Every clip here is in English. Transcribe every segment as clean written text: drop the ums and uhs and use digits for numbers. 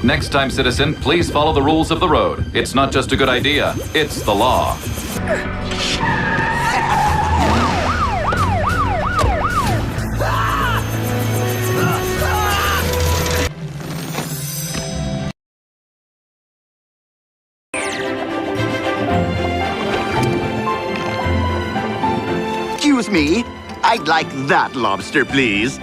Next time, citizen, please follow the rules of the road. It's not just a good idea, it's the law. Excuse me, I'd like that lobster, please.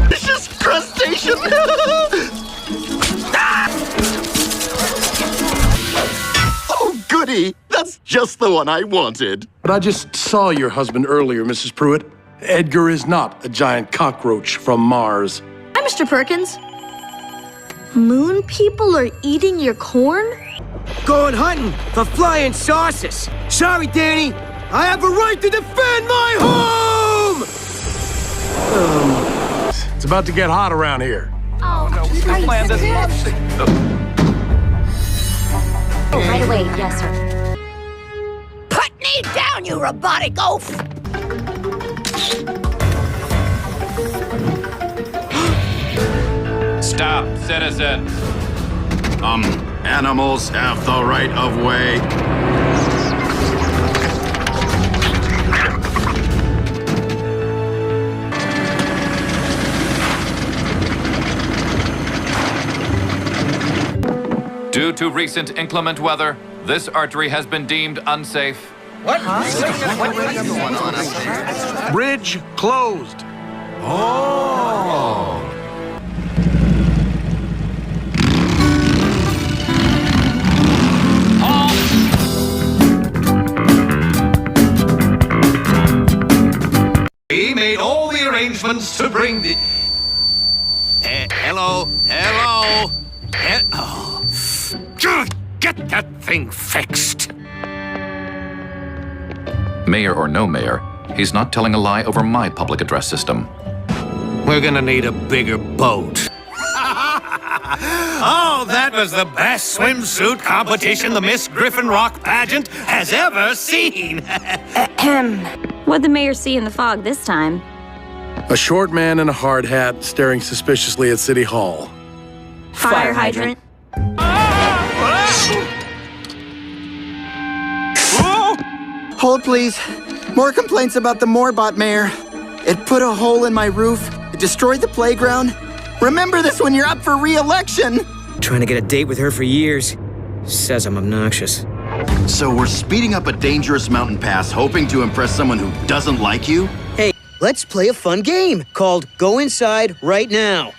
Delicious crustacean! Oh, goody! That's just the one I wanted. But I just saw your husband earlier, Mrs. Pruitt. Edgar is not a giant cockroach from Mars. Hi, Mr. Perkins. Moon people are eating your corn? Going hunting for flying saucers. Sorry, Danny. I have a right to defend my home! It's about to get hot around here. Oh, no, we planned this months ago. Oh, right away. Yes, sir. Put me down, you robotic oaf! Stop, citizen. Animals have the right of way. Due to recent inclement weather, this artery has been deemed unsafe. Bridge closed. We made all the arrangements to bring the... hello? Get that thing fixed. Mayor or no mayor, he's not telling a lie over my public address system. We're gonna need a bigger boat. Oh, that was the best swimsuit competition the Miss Griffin Rock pageant has ever seen. What'd the mayor see in the fog this time? A short man in a hard hat staring suspiciously at City Hall. Fire hydrant. Hold, please. More complaints about the Moorbot, Mayor. It put a hole in my roof. It destroyed the playground. Remember this when you're up for re-election. Trying to get a date with her for years. Says I'm obnoxious. So we're speeding up a dangerous mountain pass, hoping to impress someone who doesn't like you? Hey, let's play a fun game called Go Inside Right Now.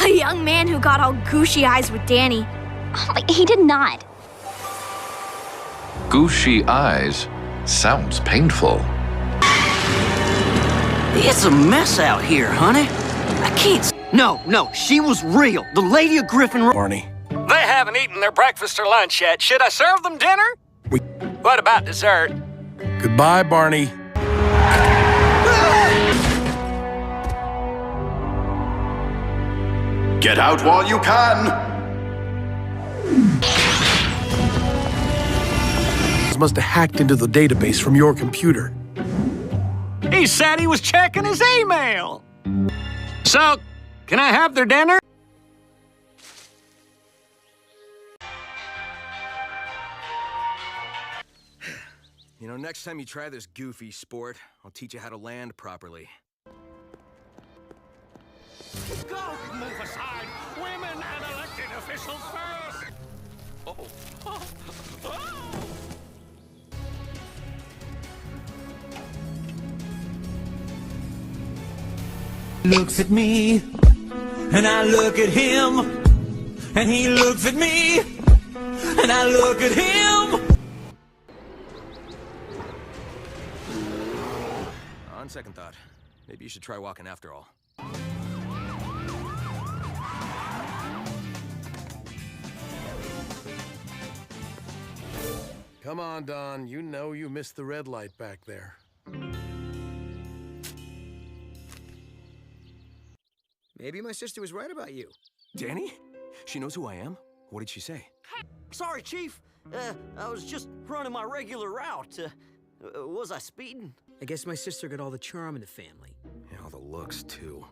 A young man who got all gooshy eyes with Danny. Oh, he did not. Gooshy eyes sounds painful. It's a mess out here, honey. I can't... No, she was real. The Lady of Griffin Rock. Barney. They haven't eaten their breakfast or lunch yet. Should I serve them dinner? What about dessert? Goodbye, Barney. Get out while you can! Must have hacked into the database from your computer. He said he was checking his email. So, can I have their dinner? You know, next time you try this goofy sport, I'll teach you how to land properly. Go! Move aside! Women and elected officials first! Looks at me, and I look at him, and he looks at me, and I look at him. On second thought, maybe you should try walking after all. Come on, Don. You know you missed the red light back there. Maybe my sister was right about you. Danny? She knows who I am? What did she say? Sorry, Chief. I was just running my regular route. Was I speeding? I guess my sister got all the charm in the family. Yeah, all the looks, too.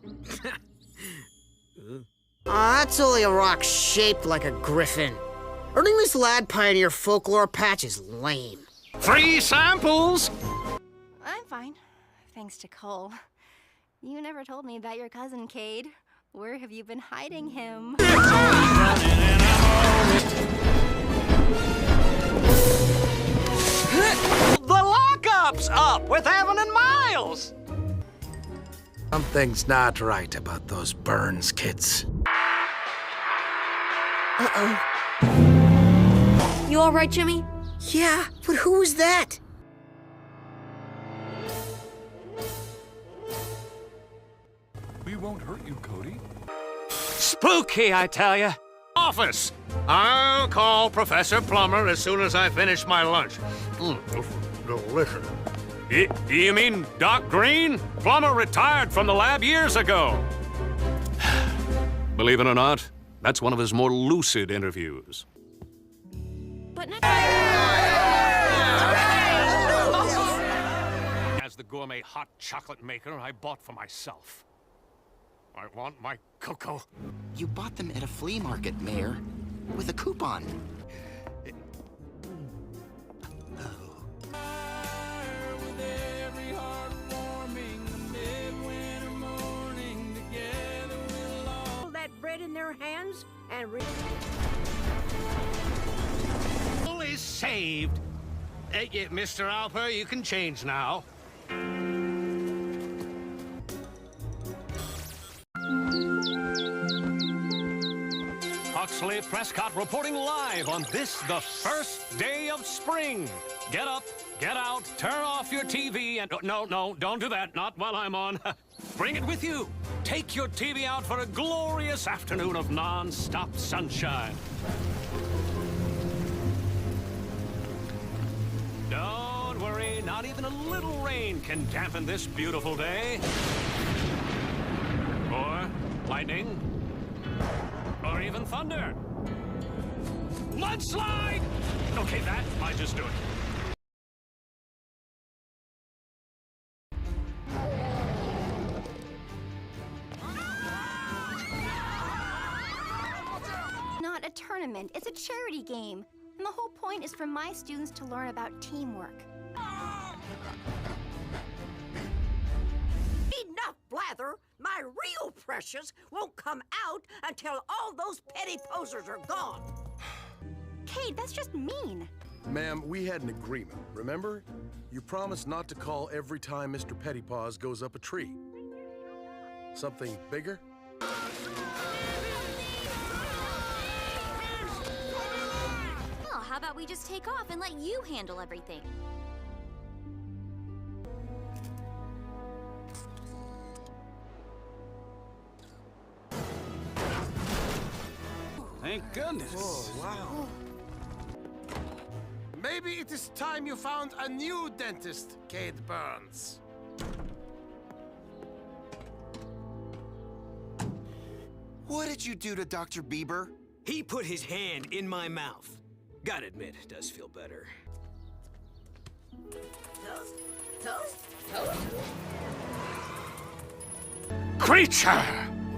That's only a rock shaped like a griffin. Earning this lad pioneer folklore patch is lame. Free samples! I'm fine, thanks to Cole. You never told me about your cousin, Cade. Where have you been hiding him? The lockup's up with Evan and Miles! Something's not right about those Burns kids. Uh-oh. You all right, Jimmy? Yeah, but who was that? We won't hurt you, Cody. Spooky, I tell ya. Office. I'll call Professor Plummer as soon as I finish my lunch. Delicious. You mean Doc Green? Plummer retired from the lab years ago. Believe it or not, that's one of his more lucid interviews. But As the gourmet hot chocolate maker I bought for myself. I want my cocoa. You bought them at a flea market, Mayor, with a coupon. That bread in their hands and Is saved. Mr. Alper, you can change now. Huxley Prescott reporting live on this, the first day of spring. Get up, get out, turn off your TV, and no, don't do that, not while I'm on. Bring it with you. Take your TV out for a glorious afternoon of non-stop sunshine. Don't worry, not even a little rain can dampen this beautiful day. Or lightning. Or even thunder. Mudslide! Okay, that might just do it. not a tournament, it's a charity game. And the whole point is for my students to learn about teamwork. Enough blather! My real precious won't come out until all those petty posers are gone. Cade, that's just mean. Ma'am, we had an agreement, remember? You promised not to call every time Mr. Pettypaws goes up a tree. Something bigger? Well, how about we just take off and let you handle everything? Thank goodness. Oh, wow. Maybe it is time you found a new dentist, Cade Burns. What did you do to Dr. Bieber? He put his hand in my mouth. Gotta admit, it does feel better. Toast, toast, toast. Creature!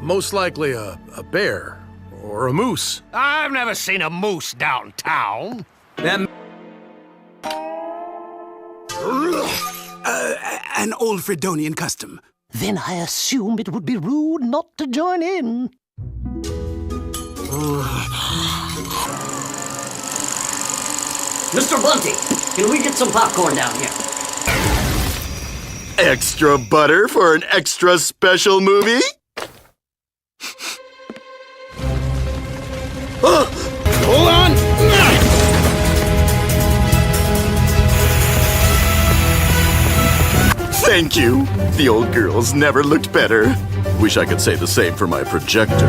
Most likely a bear or a moose. I've never seen a moose downtown. An old Fredonian custom. Then I assumed it would be rude not to join in. Mr. Bunty, can we get some popcorn down here? Extra butter for an extra special movie? Hold on! Thank you. The old girls never looked better. Wish I could say the same for my projector.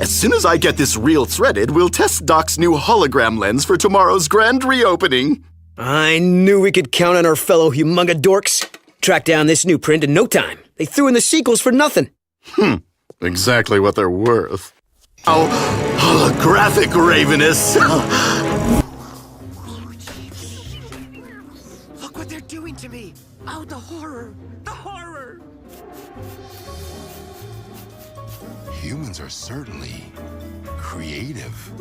As soon as I get this reel threaded, we'll test Doc's new hologram lens for tomorrow's grand reopening. I knew we could count on our fellow humunga dorks. Track down this new print in no time. They threw in the sequels for nothing. Exactly what they're worth. Oh, holographic Ravenous! Look what they're doing to me! Oh, the horror! The horror! Humans are certainly creative.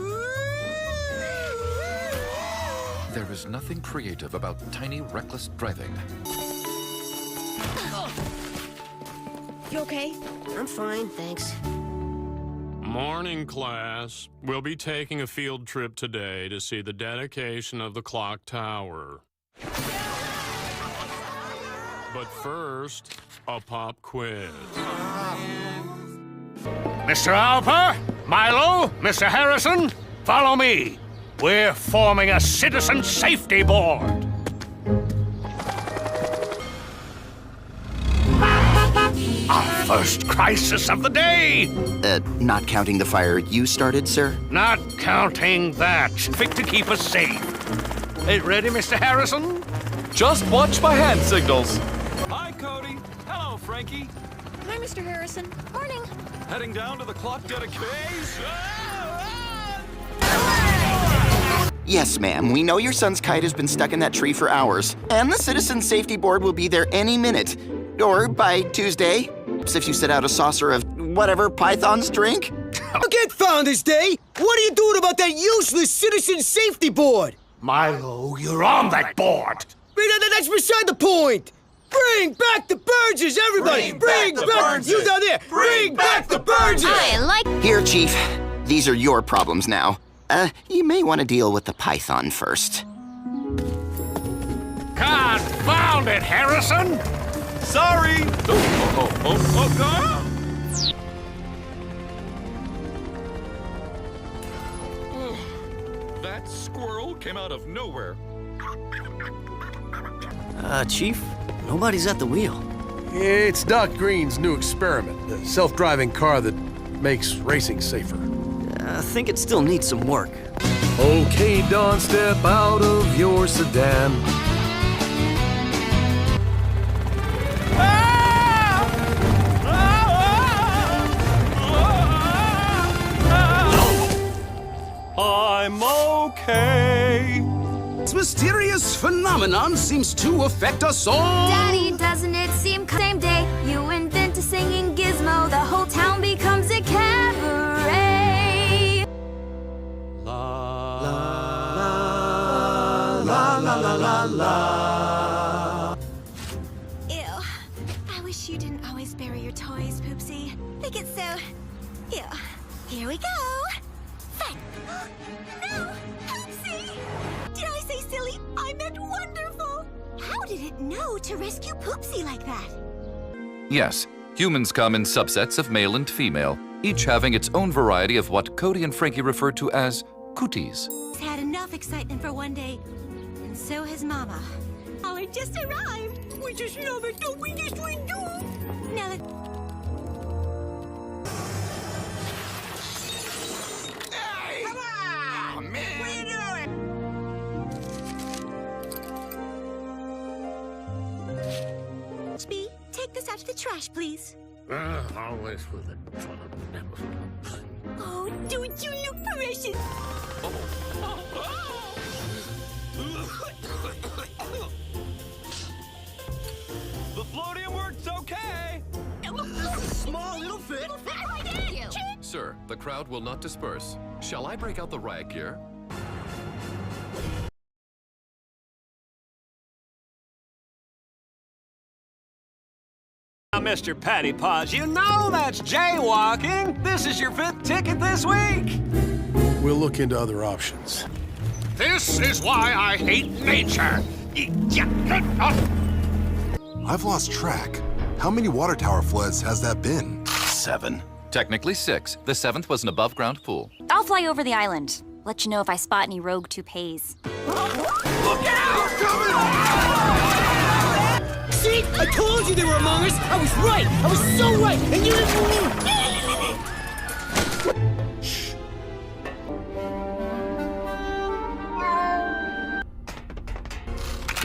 There is nothing creative about tiny, reckless driving. You okay? I'm fine, thanks. Morning, class. We'll be taking a field trip today to see the dedication of the clock tower. But first, a pop quiz. Mr. Alper, Milo, Mr. Harrison, follow me. We're forming a citizen safety board. Our first crisis of the day. Not counting the fire you started, sir? Not counting that. Fit to keep us safe. Hey, ready, Mr. Harrison? Just watch my hand signals. Hi, Cody. Hello, Frankie. Hi, Mr. Harrison. Morning. Heading down to the clock dedication. Yes, ma'am. We know your son's kite has been stuck in that tree for hours, and the Citizen Safety Board will be there any minute. Or by Tuesday, if you set out a saucer of whatever Pythons drink. Forget Founders Day! What are you doing about that useless Citizen Safety Board? Milo, you're on that board. That's beside the point! Bring back the Burgess, everybody! Bring back you down there! Bring back the Burgess! Here, Chief. These are your problems now. You may want to deal with the Python first. Confound it, Harrison! Sorry. That squirrel came out of nowhere. Chief, nobody's at the wheel. It's Doc Green's new experiment, the self-driving car that makes racing safer. I think it still needs some work. Okay, Don, step out of your sedan. I'm okay. This mysterious phenomenon seems to affect us all. Daddy, doesn't it seem same day you invent a singing gizmo, the whole town becomes a cabaret? La la la la la. Ew. I wish you didn't always bury your toys, Poopsie. They get so... Ew. Here we go. Fun. No! Poopsie! Did I say silly? I meant wonderful! How did it know to rescue Poopsie like that? Yes, humans come in subsets of male and female, each having its own variety of what Cody and Frankie refer to as cooties. He's had enough excitement for one day, and so has Mama. Oh, it just arrived! We just love it, don't we? Yes, we do! Now that... Spee, take this out to the trash, please. Always with it. Oh, don't you look precious? The floatium works okay. Small little fit. Sir, the crowd will not disperse. Shall I break out the riot gear? Now, Mr. Patty Paws, you know that's jaywalking. This is your 5th ticket this week. We'll look into other options. This is why I hate nature. I've lost track. How many water tower floods has that been? 7. Technically 6. The 7th was an above-ground pool. I'll fly over the island. Let you know if I spot any rogue toupees. Look out! See? I told you they were among us! I was right! I was so right! And you didn't...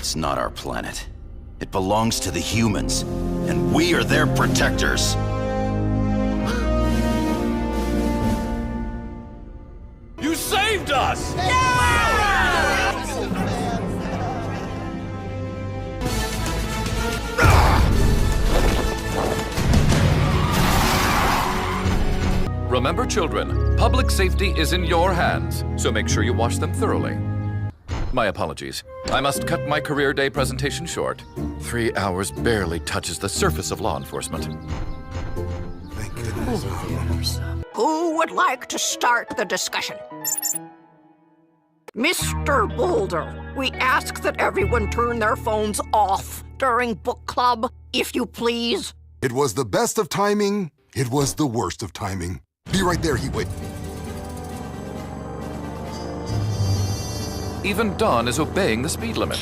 It's not our planet. It belongs to the humans, and we are their protectors. You saved us! Remember, children, public safety is in your hands, so make sure you wash them thoroughly. My apologies. I must cut my career day presentation short. 3 hours barely touches the surface of law enforcement. Thank goodness. Who would like to start the discussion? Mr. Boulder, we ask that everyone turn their phones off during book club, if you please. It was the best of timing. It was the worst of timing. Be right there, Heatwave. Even Dawn is obeying the speed limit.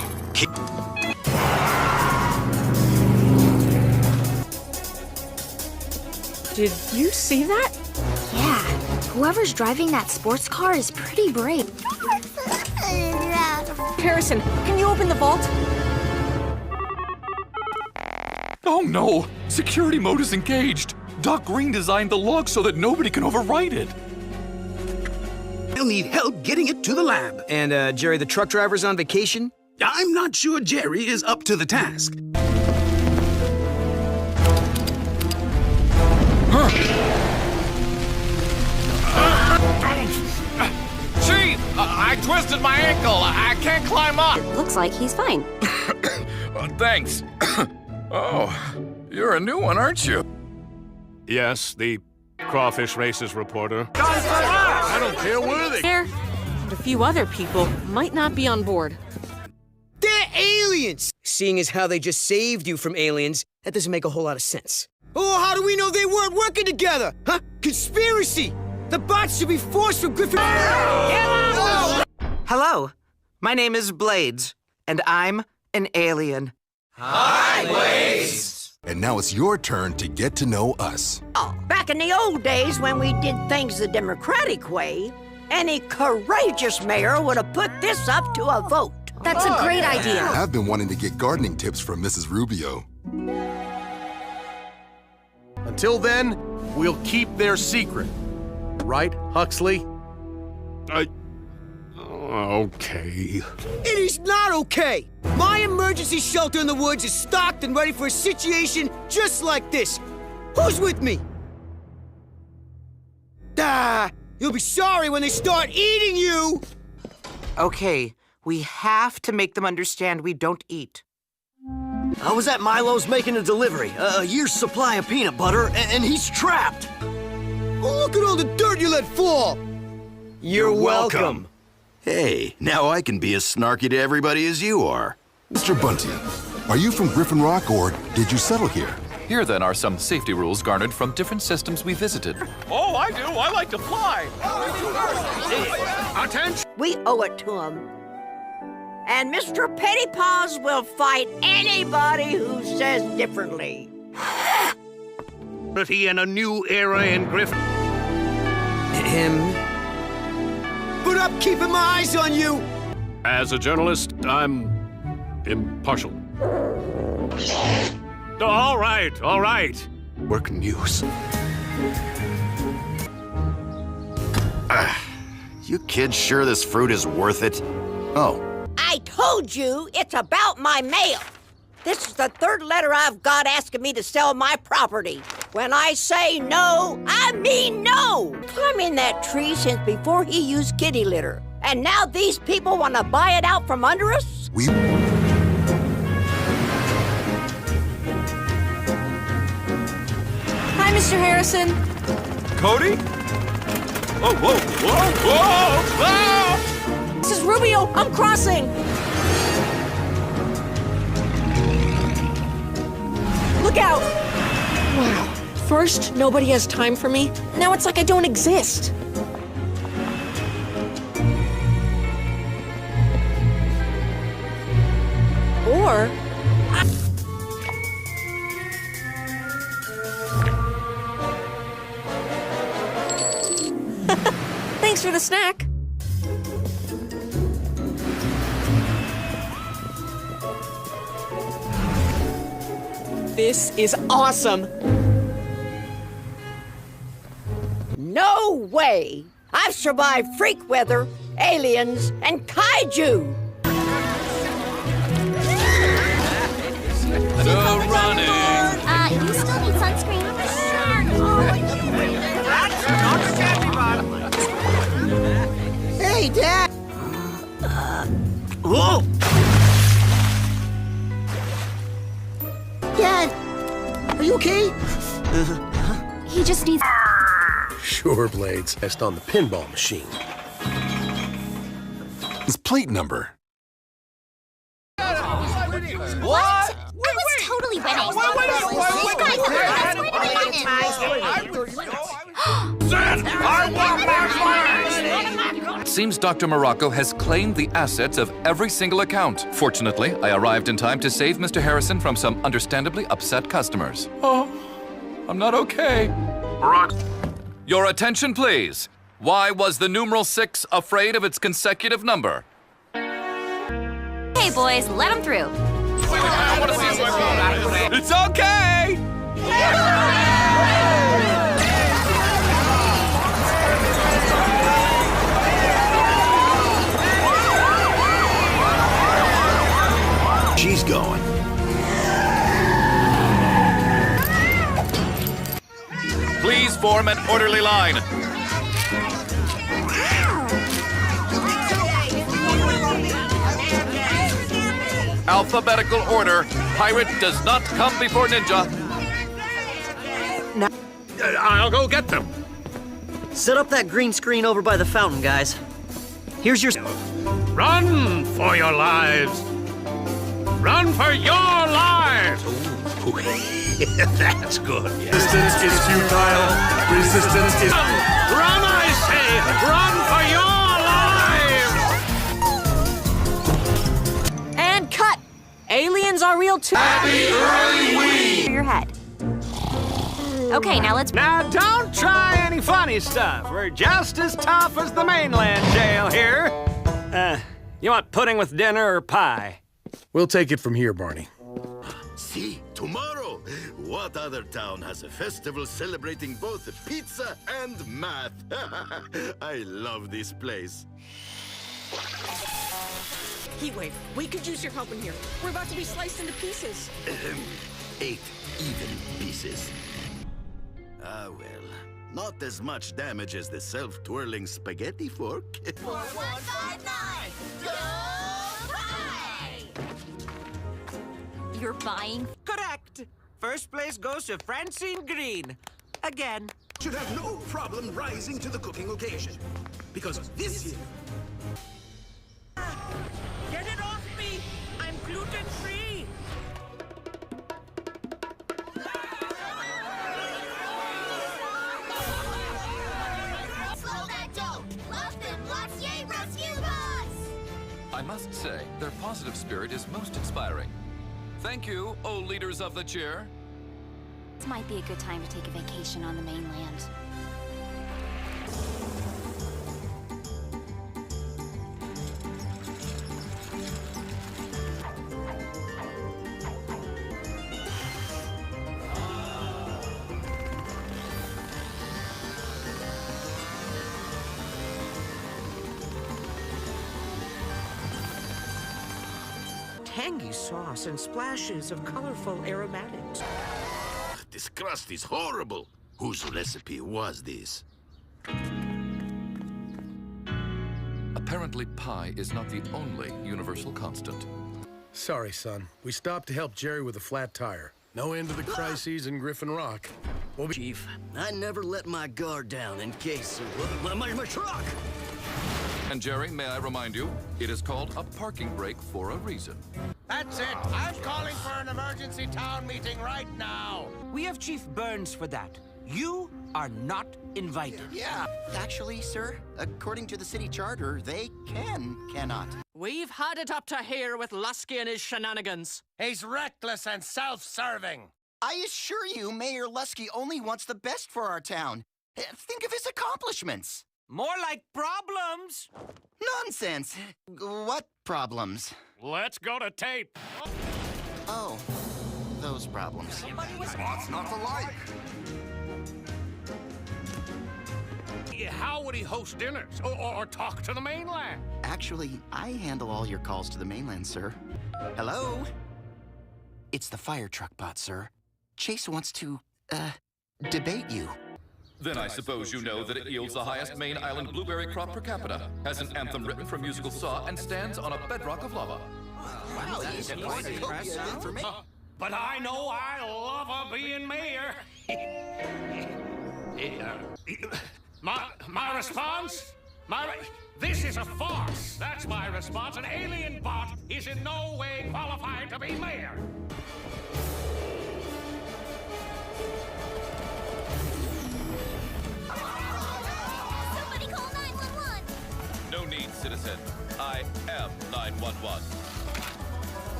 Did you see that? Yeah, whoever's driving that sports car is pretty brave. Harrison, can you open the vault? Oh no! Security mode is engaged! Doc Green designed the log so that nobody can overwrite it. They'll need help getting it to the lab. And, Jerry, the truck driver's on vacation? I'm not sure Jerry is up to the task. Chief, I twisted my ankle. I can't climb up. Looks like he's fine. Thanks. Oh, you're a new one, aren't you? Yes, the crawfish races reporter. I don't care where they... There. And a few other people might not be on board. They're aliens! Seeing as how they just saved you from aliens, that doesn't make a whole lot of sense. Oh, how do we know they weren't working together? Huh? Conspiracy! The bots should be forced from Griffin... Hello, my name is Blades, and I'm an alien. Hi, Blades! And now it's your turn to get to know us. Oh, back in the old days when we did things the democratic way, any courageous mayor would have put this up to a vote. That's a great idea. I've been wanting to get gardening tips from Mrs. Rubio. Until then, we'll keep their secret. Right, Huxley? Okay. It is not okay! My emergency shelter in the woods is stocked and ready for a situation just like this. Who's with me? You'll be sorry when they start eating you! Okay, we have to make them understand we don't eat. I was at Milo's making a delivery, a year's supply of peanut butter, and he's trapped. Oh, look at all the dirt you let fall! You're welcome. Hey, now I can be as snarky to everybody as you are. Mr. Bunty, are you from Griffin Rock, or did you settle here? Here then are some safety rules garnered from different systems we visited. Oh, I do. I like to fly. Attention! We owe it to him. And Mr. Pettypaws will fight anybody who says differently. In a new era in Griffin. But I'm keeping my eyes on you! As a journalist, I'm impartial. All right. Work news. You kids sure this fruit is worth it? Oh. I told you it's about my mail. This is the third letter I've got asking me to sell my property. When I say no, I mean no. Climbing that tree since before he used kitty litter. And now these people want to buy it out from under us? Hi, Mr. Harrison. Cody? Oh, whoa! This is Rubio. I'm crossing. Look out! Wow. First, nobody has time for me. Now it's like I don't exist. Or... Thanks for the snack. This is awesome. No way! I've survived freak weather, aliens, and kaiju! No running! You still need sunscreen. Hey, Dad! Whoa! Dad! Are you okay? He just needs... Sure, Blades. Test on the pinball machine. His plate number. What? I was totally It seems Dr. Morocco has claimed the assets of every single account. Fortunately, I arrived in time to save Mr. Harrison from some understandably upset customers. Oh, I'm not okay. Your attention, please. Why was the numeral 6 afraid of its consecutive number? Hey, boys, let him through. It's okay! She's going. Please form an orderly line. Alphabetical order. Pirate does not come before ninja. I'll go get them. Set up that green screen over by the fountain, guys. Here's your... Run for your lives. Run for your lives. That's good. Resistance is futile. Resistance is... Run, I say! Run for your lives! And cut! Aliens are real too. Happy early week! Your head. Okay, now let's... Now, don't try any funny stuff. We're just as tough as the mainland jail here. You want pudding with dinner or pie? We'll take it from here, Barney. See, tomorrow, what other town has a festival celebrating both pizza and math? I love this place. Heatwave, we could use your help in here. We're about to be sliced into pieces. 8 even pieces. Ah, well, not as much damage as the self-twirling spaghetti fork. 4159, go high! You're buying... Correct. First place goes to Francine Green. Again. Should have no problem rising to the cooking occasion. Because this year... Get it off me! I'm gluten-free! Slow that dough! Love them lots, yay, rescue bus! I must say, their positive spirit is most inspiring. Thank you, O leaders of the cheer. This might be a good time to take a vacation on the mainland. Tangy sauce and splashes of colorful aromatics. This crust is horrible. Whose recipe was this? Apparently, pie is not the only universal constant. Sorry, son. We stopped to help Jerry with a flat tire. No end to the crises in Griffin Rock. We'll be... Chief, I never let my guard down in case of my truck! And Jerry, may I remind you, it is called a parking brake for a reason. That's it. I'm calling for an emergency town meeting right now. We have Chief Burns for that. You are not invited. Yeah, actually, sir, according to the city charter, they cannot. We've had it up to here with Lusky and his shenanigans. He's reckless and self-serving. I assure you, Mayor Lusky only wants the best for our town. Think of his accomplishments. More like problems. Nonsense. What problems? Let's go to tape. Oh, those problems. What's not to like? How would he host dinners or talk to the mainland? Actually, I handle all your calls to the mainland, sir. Hello? It's the fire truck bot, sir. Chase wants to, debate you. Then I suppose you know that it yields the highest main island blueberry crop per capita, has an anthem written for musical saw, and stands on a bedrock of lava. Wow, that's quite impressive information. But I know I love being mayor. My response? This is a farce. That's my response. An alien bot is in no way qualified to be mayor. Somebody call 911. No need, citizen. I am 911.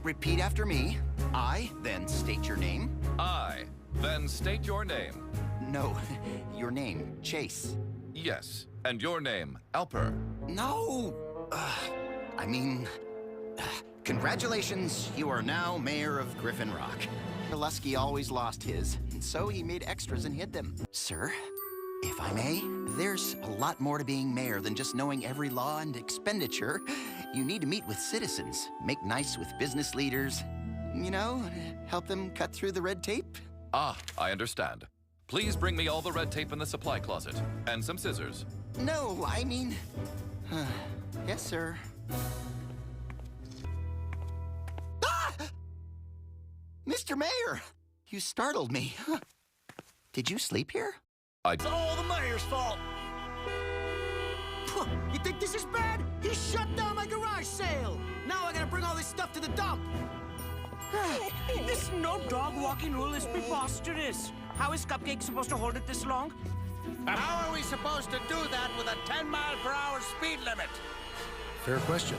Repeat after me. I, then state your name. I, then state your name. No, your name, Chase. Yes, and your name, Alper. No! Congratulations, you are now mayor of Griffin Rock. Lusky always lost his, and so he made extras and hid them. Sir, if I may, there's a lot more to being mayor than just knowing every law and expenditure. You need to meet with citizens, make nice with business leaders, you know, help them cut through the red tape. Ah, I understand. Please bring me all the red tape in the supply closet, and some scissors. No, I mean... yes, sir. Ah! Mr. Mayor, you startled me. Did you sleep here? It's all the mayor's fault. You think this is bad? He shut down my garage sale. Now I gotta bring all this stuff to the dump. This no dog walking rule is preposterous. How is Cupcake supposed to hold it this long? How are we supposed to do that with a 10-mile-per-hour speed limit? Fair question.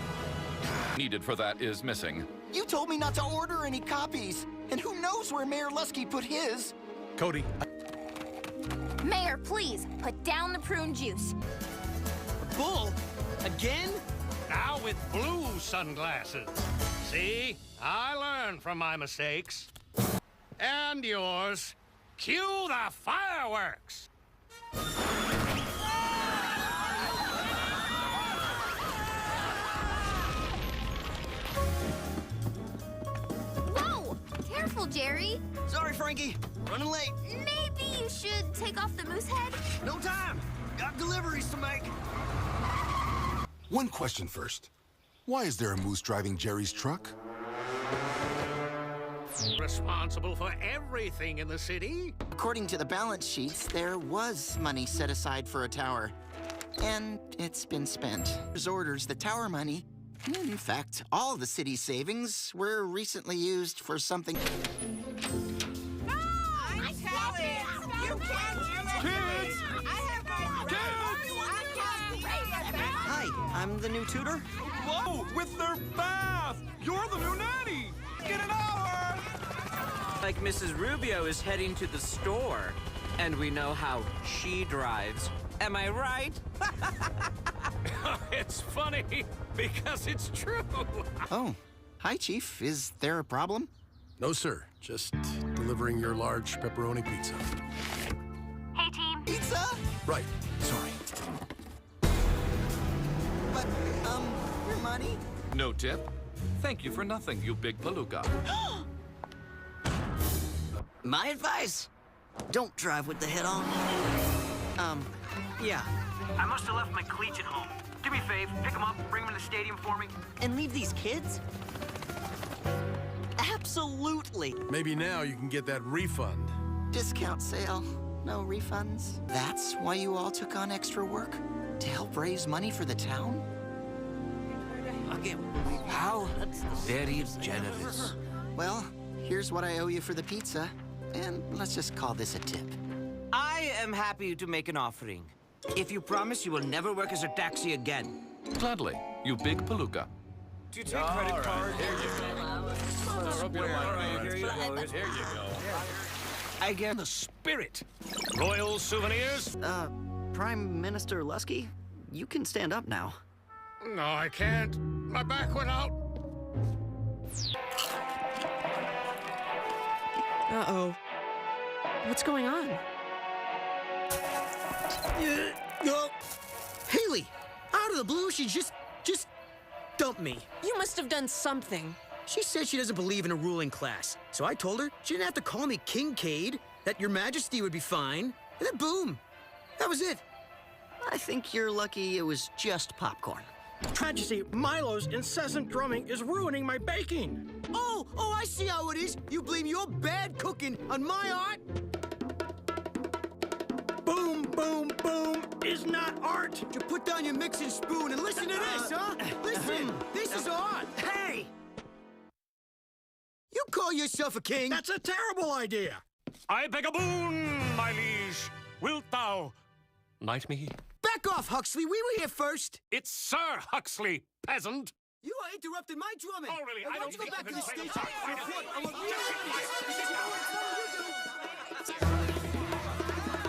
Needed for that is missing. You told me not to order any copies. And who knows where Mayor Lusky put his? Cody. Mayor, please, put down the prune juice. Bull? Again? Now with blue sunglasses. See? I learned from my mistakes. And yours. Cue the fireworks! Whoa! Careful, Jerry. Sorry, Frankie. Running late. Maybe you should take off the moose head? No time. Got deliveries to make. One question first. Why is there a moose driving Jerry's truck? Responsible for everything in the city? According to the balance sheets, there was money set aside for a tower. And it's been spent. There's orders, the tower money, in fact, all the city's savings were recently used for something... Hi, I'm the new tutor. Whoa, with their bath! You're the new nanny! Get an hour! Like Mrs. Rubio is heading to the store, and we know how she drives. Am I right? It's funny, because it's true. Oh, hi, Chief. Is there a problem? No, sir. Just delivering your large pepperoni pizza. Hey, team. Pizza? Right. Sorry. But, your money? No tip? Thank you for nothing, you big palooka. My advice? Don't drive with the head on. Yeah. I must have left my cleats at home. Do me a favor, pick them up, bring them to the stadium for me. And leave these kids? Absolutely. Maybe now you can get that refund. Discount sale. No refunds. That's why you all took on extra work? To help raise money for the town? How very generous. Well, here's what I owe you for the pizza. And let's just call this a tip. I am happy to make an offering. If you promise you will never work as a taxi again. Gladly, you big palooka. Do you take credit cards? Here you go. Here you go. I get The spirit. Royal souvenirs? Prime Minister Lusky, you can stand up now. No, I can't. My back went out. Uh-oh. What's going on? Haley, out of the blue, she just dumped me. You must have done something. She said she doesn't believe in a ruling class. So I told her she didn't have to call me Kincaid, that your majesty would be fine. And then boom, that was it. I think you're lucky it was just popcorn. Majesty, Milo's incessant drumming is ruining my baking. Oh, I see how it is. You blame your bad cooking on my art? Boom, boom, boom is not art. You put down your mixing spoon and listen to this, huh? Listen, this is art. Hey! You call yourself a king? That's a terrible idea. I beg a boon, my liege. Wilt thou knight me? Back off, Huxley. We were here first. It's Sir Huxley, peasant. You are interrupting my drumming. Oh, really? And I why don't don't you go think back to you the can station? say and report on what we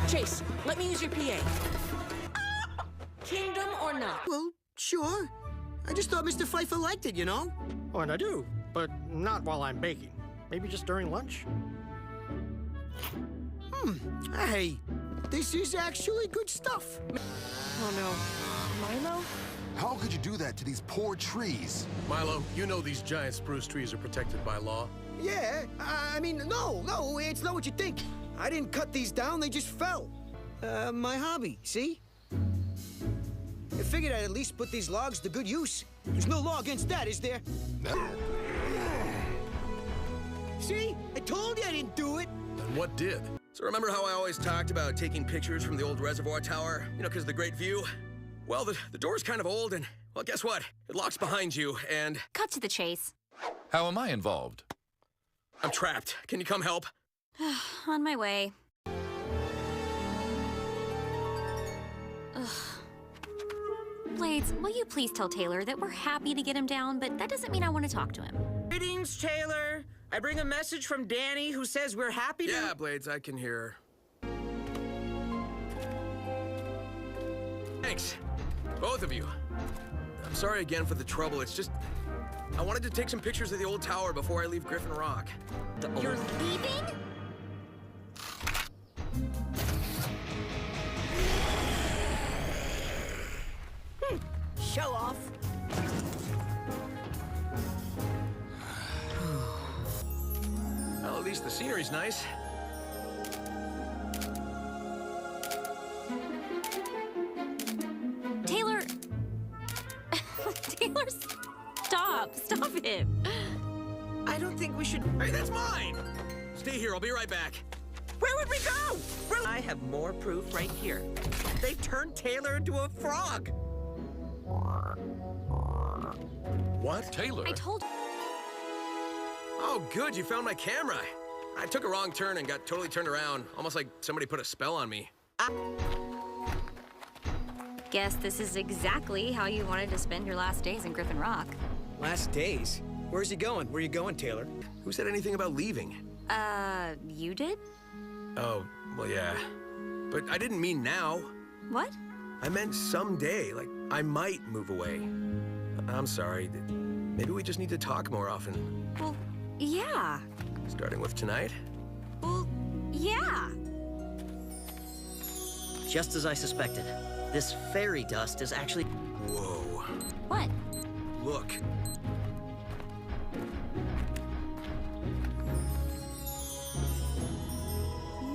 Chase, let me use your PA. Kingdom or not? Well, sure. I just thought Mr. Pfeiffer liked it, you know? Oh, and I do, but not while I'm baking. Maybe just during lunch. Hey, this is actually good stuff. Oh no. Milo? How could you do that to these poor trees? Milo, you know these giant spruce trees are protected by law. Yeah, I mean, no, it's not what you think. I didn't cut these down, they just fell. My hobby, see? I figured I'd at least put these logs to good use. There's no law against that, is there? No. See? I told you I didn't do it. And what did? So remember how I always talked about taking pictures from the old reservoir tower? You know, because of the great view? Well, the door's kind of old, and, well, guess what? It locks behind you, and... Cut to the chase. How am I involved? I'm trapped. Can you come help? On my way. Ugh. Blades, will you please tell Taylor that we're happy to get him down, but that doesn't mean I want to talk to him. Greetings, Taylor. I bring a message from Danny who says we're happy to... Yeah, Blades, I can hear. Thanks. Both of you. I'm sorry again for the trouble. It's just... I wanted to take some pictures of the old tower before I leave Griffin Rock. You're leaving? Show off. Well, at least the scenery's nice. Taylor... Taylor, stop it. I don't think we should... Hey, that's mine! Stay here, I'll be right back. Where would we go? I have more proof right here. They turned Taylor into a frog. What? Taylor? I told... Oh, good, you found my camera. I took a wrong turn and got totally turned around, almost like somebody put a spell on me. Guess this is exactly how you wanted to spend your last days in Griffin Rock. Last days? Where's he going? Where are you going, Taylor? Who said anything about leaving? You did? Oh, well, yeah. But I didn't mean now. What? I meant someday, like I might move away. I'm sorry. Maybe we just need to talk more often. Well, yeah. Starting with tonight? Well, yeah. Just as I suspected. This fairy dust is actually... Whoa. What? Look.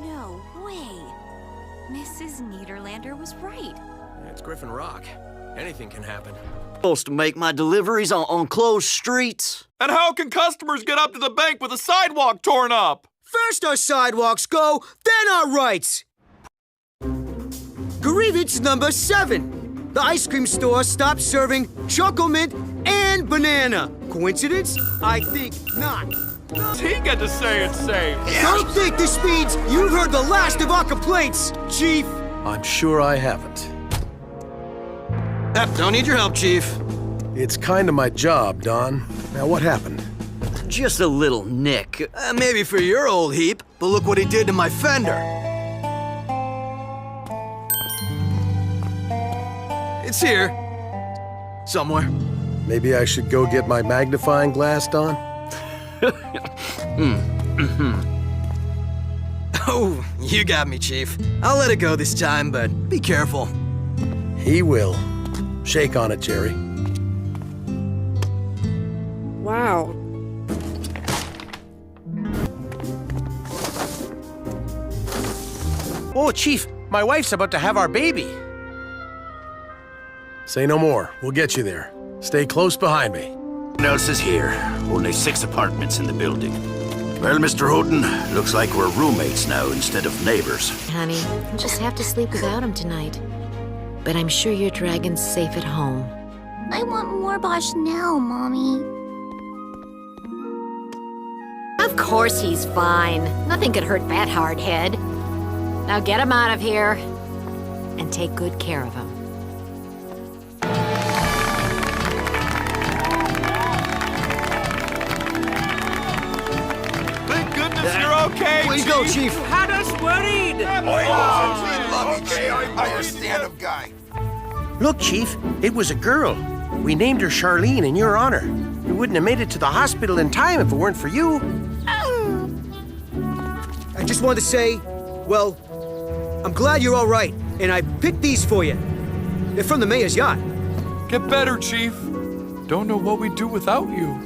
No way. Mrs. Niederlander was right. It's Griffin Rock. Anything can happen. Supposed to make my deliveries on closed streets. And how can customers get up to the bank with a sidewalk torn up? First our sidewalks go, then our rights. Grievance number 7. The ice cream store stopped serving chocolate mint and banana. Coincidence? I think not. He got to say it's safe. Don't think this means you've heard the last of our complaints, Chief. I'm sure I haven't. Don't need your help, Chief. It's kind of my job, Don. Now, what happened? Just a little nick. Maybe for your old heap, but look what he did to my fender. It's here. Somewhere. Maybe I should go get my magnifying glass, Don? Oh, you got me, Chief. I'll let it go this time, but be careful. He will. Shake on it, Jerry. Wow. Oh, Chief, my wife's about to have our baby. Say no more. We'll get you there. Stay close behind me. No one else is here. Only 6 apartments in the building. Well, Mr. Houghton, looks like we're roommates now instead of neighbors. Honey, I'll just have to sleep without him tonight. But I'm sure your dragon's safe at home. I want more Bosch now, Mommy. Of course he's fine. Nothing could hurt that hardhead. Now get him out of here and take good care of him. Thank goodness you're okay, Way to go, Chief. You had us worried. I understand him, guy. Look, Chief, it was a girl. We named her Charlene in your honor. We wouldn't have made it to the hospital in time if it weren't for you. I just wanted to say, well, I'm glad you're all right, and I picked these for you. They're from the mayor's yacht. Get better, Chief. Don't know what we'd do without you.